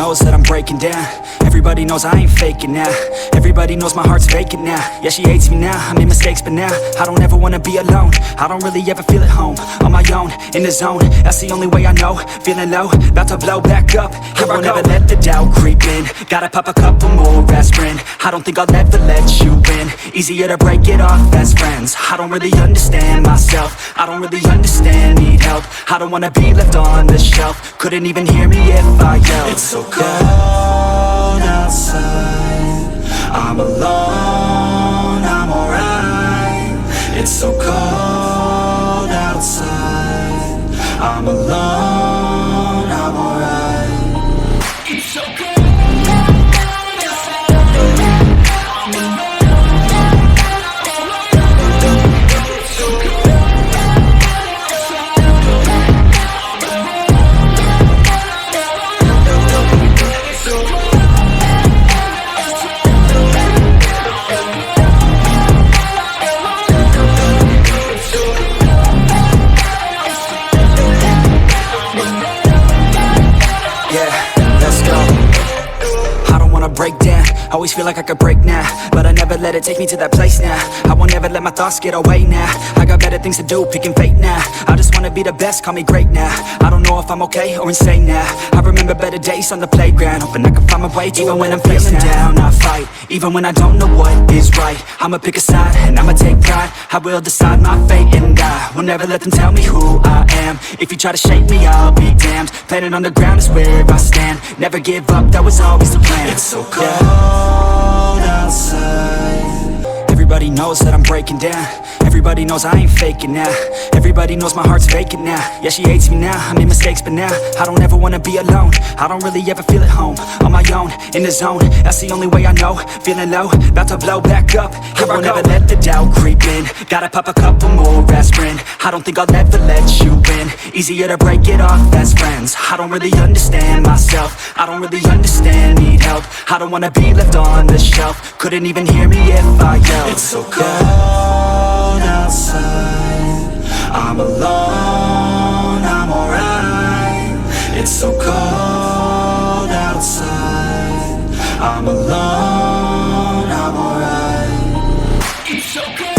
knows that I'm breaking down. Everybody knows I ain't faking now. Everybody knows my heart's vacant now. Yeah, she hates me now, I made mistakes but now I don't ever wanna be alone. I don't really ever feel at home. On my own, in the zone, that's the only way I know. Feeling low, about to blow back up. Here I won't ever let the doubt creep in. Gotta pop a couple more aspirin. I don't think I'll ever let you in. Easier to break it off best friends. I don't really understand myself. I don't really understand, need help. I don't wanna be left on the shelf. Couldn't even hear me if I yelled. It's so cold outside, I'm alone, I'm alright. It's so cold outside, I'm alone, I'm alright. It's so cold. Break down, always feel like I could break now, but I never let it take me to that place now. I won't ever let my thoughts get away now. I got better things to do, picking fate now. I just wanna be the best, call me great now. I don't know if I'm okay or insane now. I remember better days on the playground, hoping I can find my way. Even when I'm feeling down, I fight. Even when I don't know what is right, I'ma pick a side and I'ma take pride. I will decide my fate and I will never let them tell me who I am. If you try to shake me, I'll be damned. Planet on the ground is where I stand. Never give up, that was always the plan. It's so cold outside. Everybody knows that I'm breaking down. Everybody knows I ain't faking now. Everybody knows my heart's vacant now. Yeah, she hates me now, I made mistakes but now I don't ever wanna be alone. I don't really ever feel at home. On my own, in the zone, that's the only way I know. Feeling low, about to blow back up. Here I won't ever let the doubt creep in. Gotta pop a couple more aspirin. I don't think I'll ever let you in. Easier to break it off best friends. I don't really understand myself. I don't really understand, need help. I don't wanna be left on the shelf. Couldn't even hear me if I yelled. It's so cold outside, I'm alone, I'm alright. It's so cold outside, I'm alone, I'm alright. It's so cold.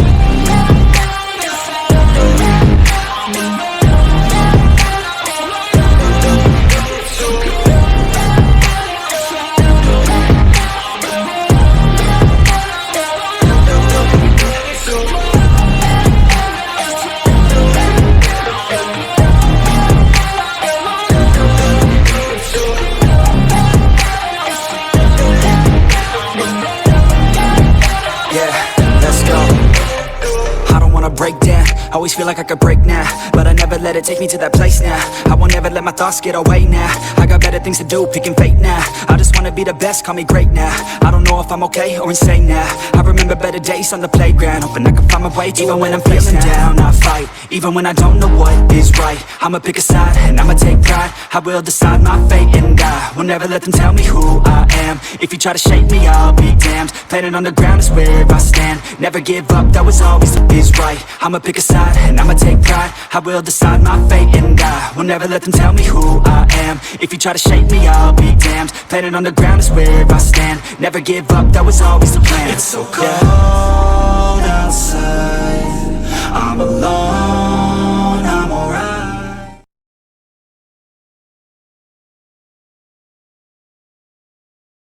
Break down, always feel like I could break now, but I never let it take me to that place now. I won't ever let my thoughts get away now. I got better things to do, picking fate now. I just wanna be the best, call me great now. I don't know if I'm okay or insane now. I remember better days on the playground, hoping I can find my way. Even when I'm feeling down, I fight. Even when I don't know what is right, I'ma pick a side and I'ma take pride. I will decide my fate and I will never let them tell me who I am. If you try to shake me, I'll be damned. Planet on the ground is where I stand. Never give up, that was always is right. I'ma pick a side and I'ma take pride. I will decide my fate and I will never let them tell me who I am. If you try to shake me, I'll be damned. Planet on the ground is where I stand. Never give up, that was always the plan. It's so cold